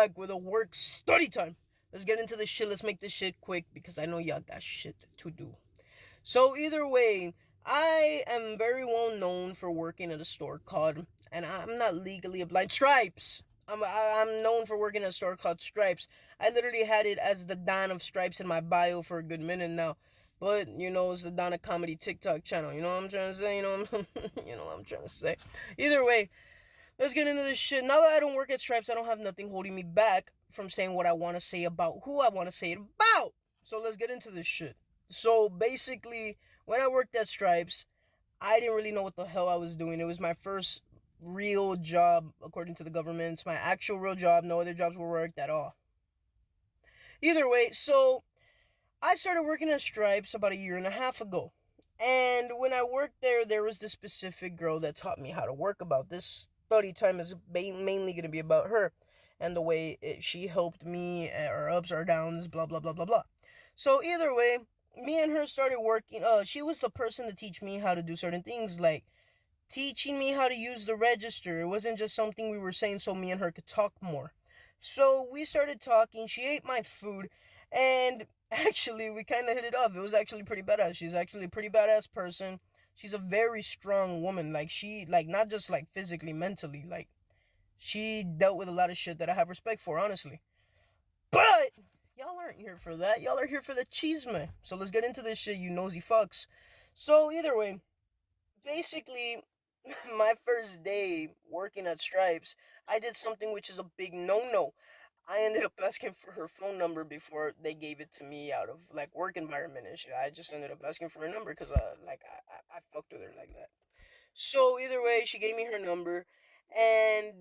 back with a work study time. Let's get into this shit. Let's make this shit quick because I know y'all got shit to do. So either way, I am very well known for working at a store called, and I'm not legally obliged, Stripes. I'm known for working at a store called Stripes. I literally had it as the Don of Stripes in my bio for a good minute now. But it's the Donna Comedy TikTok channel. You know what I'm trying to say? You know what I'm trying to say. Either way, let's get into this shit. Now that I don't work at Stripes, I don't have nothing holding me back from saying what I want to say about who I want to say it about. So let's get into this shit. So basically, when I worked at Stripes, I didn't really know what the hell I was doing. It was my first real job, according to the government. It's my actual real job. No other jobs were worked at all. Either way, so I started working at Stripes about a year and a half ago. And when I worked there was this specific girl that taught me how to work. About this study time is mainly going to be about her and the way she helped me, our ups, our downs, blah, blah, blah, blah, blah. So either way, me and her started working. She was the person to teach me how to do certain things, like teaching me how to use the register. It wasn't just something we were saying so me and her could talk more. So we started talking. She ate my food, and actually, we kind of hit it off. It was actually pretty badass. She's actually a pretty badass person. She's a very strong woman. Like, not just like physically, mentally. Like, she dealt with a lot of shit that I have respect for, honestly. But y'all aren't here for that. Y'all are here for the cheeseman. So let's get into this shit, you nosy fucks. So either way, basically, my first day working at Stripes, I did something which is a big no-no. I ended up asking for her phone number before they gave it to me out of like work environment and shit. I just ended up asking for her number because I fucked with her like that. So either way, she gave me her number, and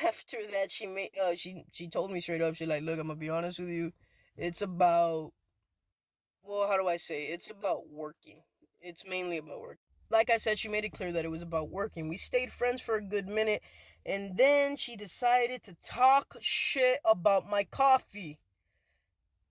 after that, she told me straight up. She like, look, I'm gonna be honest with you. It's about, well, how do I say? It's about working. It's mainly about work. Like I said, she made it clear that it was about working. We stayed friends for a good minute, and then she decided to talk shit about my coffee.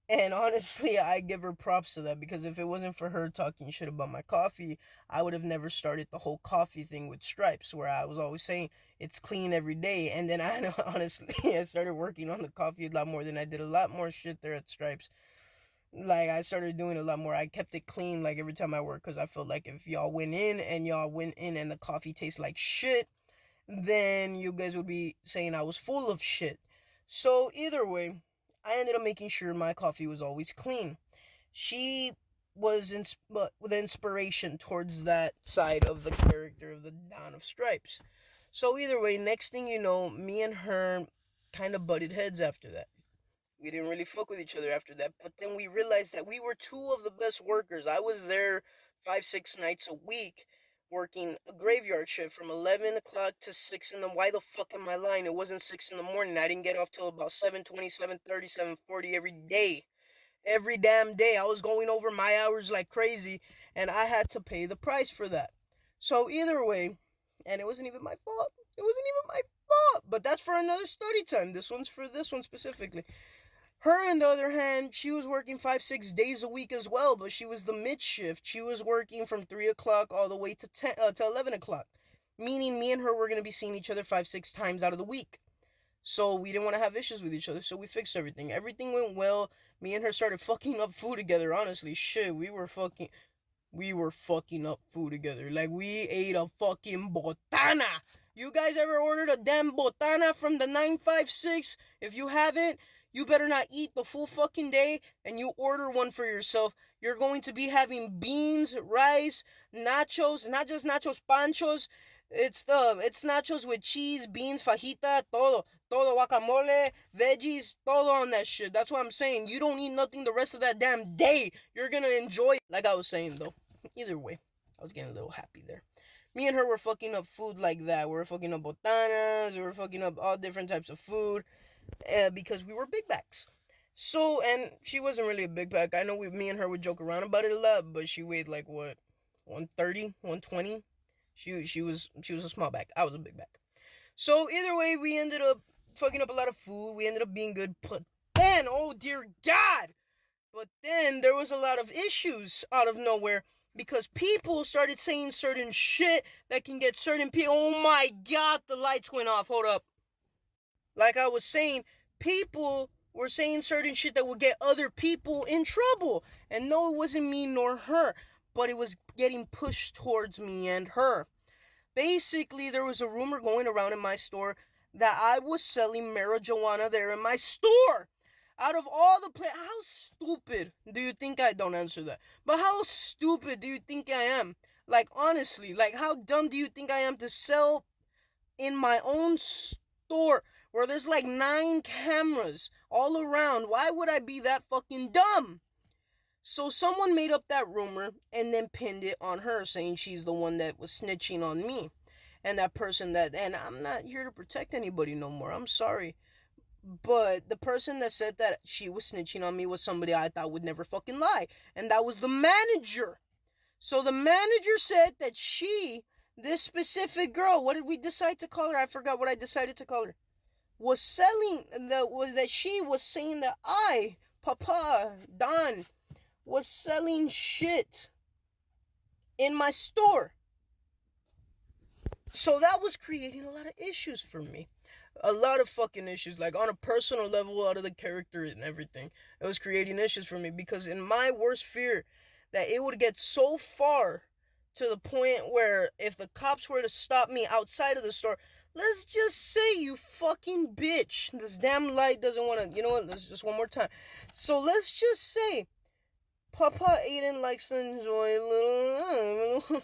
And honestly, I give her props to that because if it wasn't for her talking shit about my coffee, I would have never started the whole coffee thing with Stripes, where I was always saying it's clean every day. And then I honestly, I started working on the coffee a lot more than I did a lot more shit there at Stripes. Like, I started doing a lot more. I kept it clean like every time I worked because I felt like if y'all went in and the coffee tastes like shit, then you guys would be saying I was full of shit. So either way, I ended up making sure my coffee was always clean. She was with inspiration towards that side of the character of the Don of Stripes. So either way, next thing you know, me and her kind of butted heads after that. We didn't really fuck with each other after that, but then we realized that we were two of the best workers. I was there 5, 6 nights a week working a graveyard shift from 11 o'clock to 6 in the. Why the fuck am I lying? It wasn't 6 in the morning. I didn't get off till about 7:20, 7:30, 7:40 every day. Every damn day. I was going over my hours like crazy, and I had to pay the price for that. So either way, and it wasn't even my fault. It wasn't even my fault. But that's for another study time. This one's for this one specifically. Her, on the other hand, she was working 5, 6 days a week as well, but she was the mid shift. She was working from 3 o'clock all the way to 11 o'clock, meaning me and her were gonna be seeing each other 5, 6 times out of the week. So we didn't want to have issues with each other, so we fixed everything. Everything went well. Me and her started fucking up food together. Honestly, shit, we were fucking up food together. Like, we ate a fucking botana. You guys ever ordered a damn botana from the 956? If you haven't, you better not eat the full fucking day and you order one for yourself. You're going to be having beans, rice, nachos, not just nachos, panchos. It's nachos with cheese, beans, fajita, todo guacamole, veggies, todo on that shit. That's what I'm saying. You don't eat nothing the rest of that damn day. You're gonna enjoy it. Like I was saying though. Either way, I was getting a little happy there. Me and her were fucking up food like that. We were fucking up botanas. We were fucking up all different types of food because we were big backs. So, and she wasn't really a big back. I know me and her would joke around about it a lot, but she weighed like what, 130, 120. She was a small back. I was a big back. So either way, we ended up fucking up a lot of food. We ended up being good. But then, oh dear God, but then there was a lot of issues out of nowhere because people started saying certain shit that can get certain people. Oh my God, the lights went off. Hold up. Like I was saying, people were saying certain shit that would get other people in trouble. And no, it wasn't me nor her, but it was getting pushed towards me and her. Basically, there was a rumor going around in my store that I was selling marijuana there in my store. Out of all the how stupid do you think I don't answer that? But how stupid do you think I am? Like, honestly, like, how dumb do you think I am to sell in my own store where there's like 9 cameras all around? Why would I be that fucking dumb? So someone made up that rumor and then pinned it on her, saying she's the one that was snitching on me. And that person that, and I'm not here to protect anybody no more, I'm sorry. But the person that said that she was snitching on me was somebody I thought would never fucking lie. And that was the manager. So the manager said that this specific girl, what did we decide to call her? I forgot what I decided to call her. Was that she was saying that Papa, Don, was selling shit in my store. So that was creating a lot of issues for me. A lot of fucking issues, like on a personal level, out of the character and everything. It was creating issues for me because in my worst fear that it would get so far to the point where if the cops were to stop me outside of the store, let's just say, you fucking bitch, this damn light doesn't want to, you know what, let's just one more time. So let's just say Papa Aiden likes to enjoy a little,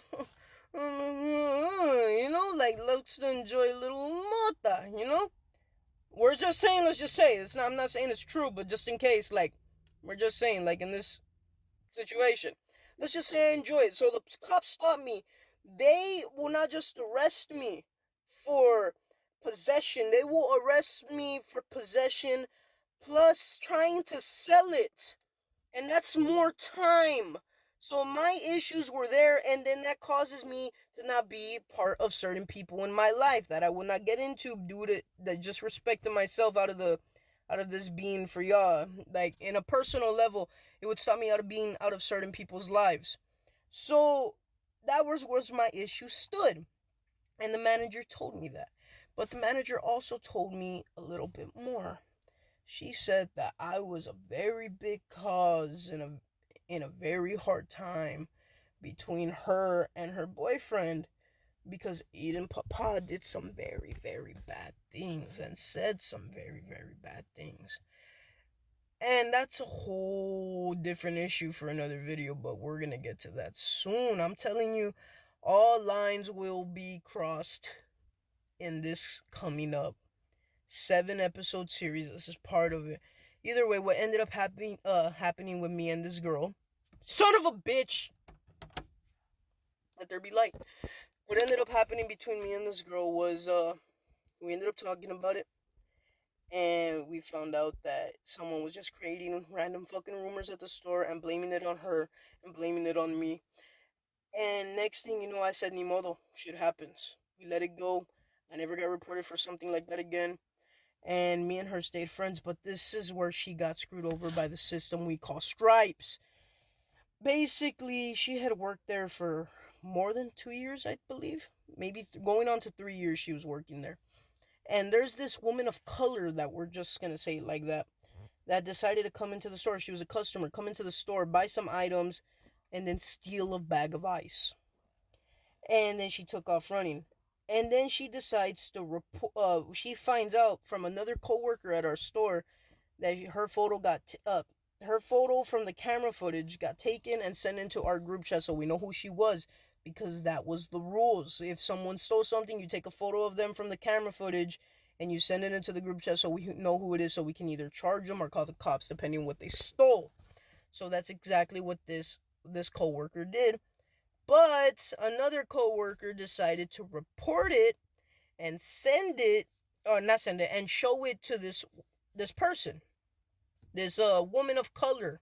you know, like likes to enjoy a little mota, you know? We're just saying, let's just say, I'm not saying it's true, but just in case, like, we're just saying, like, in this situation, let's just say I enjoy it. So the cops stop me. They will not just arrest me for possession, they will arrest me for possession plus trying to sell it. And that's more time. So my issues were there, and then that causes me to not be part of certain people in my life that I will not get into due to the just respect to myself out of this being for y'all. Like, in a personal level, it would stop me out of being out of certain people's lives. So that was my issue stood. And the manager told me that. But the manager also told me a little bit more. She said that I was a very big cause in a very hard time between her and her boyfriend because Eden Papa did some very, very bad things and said some very, very bad things. And that's a whole different issue for another video, but we're gonna get to that soon. I'm telling you, all lines will be crossed in this coming up 7-episode series. This is part of it. Either way, what ended up happening with me and this girl, son of a bitch, let there be light. What ended up happening between me and this girl was we ended up talking about it, and we found out that someone was just creating random fucking rumors at the store and blaming it on her and blaming it on me. And next thing you know, I said, ni modo, shit happens. We let it go. I never got reported for something like that again. And me and her stayed friends, but this is where she got screwed over by the system we call Stripes. Basically, she had worked there for more than 2 years, I believe. Maybe going on to 3 years she was working there. And there's this woman of color that we're just going to say it like that decided to come into the store. She was a customer, come into the store, buy some items, and then steal a bag of ice. And then she took off running. And then she decides to report. She finds out from another coworker at our store that her photo her photo from the camera footage got taken and sent into our group chat, so we know who she was, because that was the rules. If someone stole something, you take a photo of them from the camera footage and you send it into the group chat, so we know who it is, so we can either charge them or call the cops depending on what they stole. So that's exactly what this coworker did. But another coworker decided to report it and and show it to this person, this woman of color.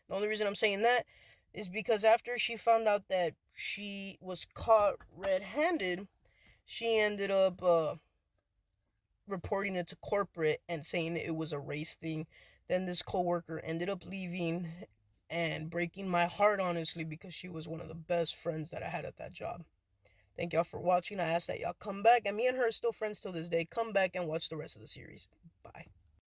The only reason I'm saying that is because after she found out that she was caught red-handed, she ended up reporting it to corporate and saying it was a race thing. Then this coworker ended up leaving and breaking my heart, honestly, because she was one of the best friends that I had at that job. Thank y'all for watching. I ask that y'all come back, and me and her are still friends till this day. Come back and watch the rest of the series.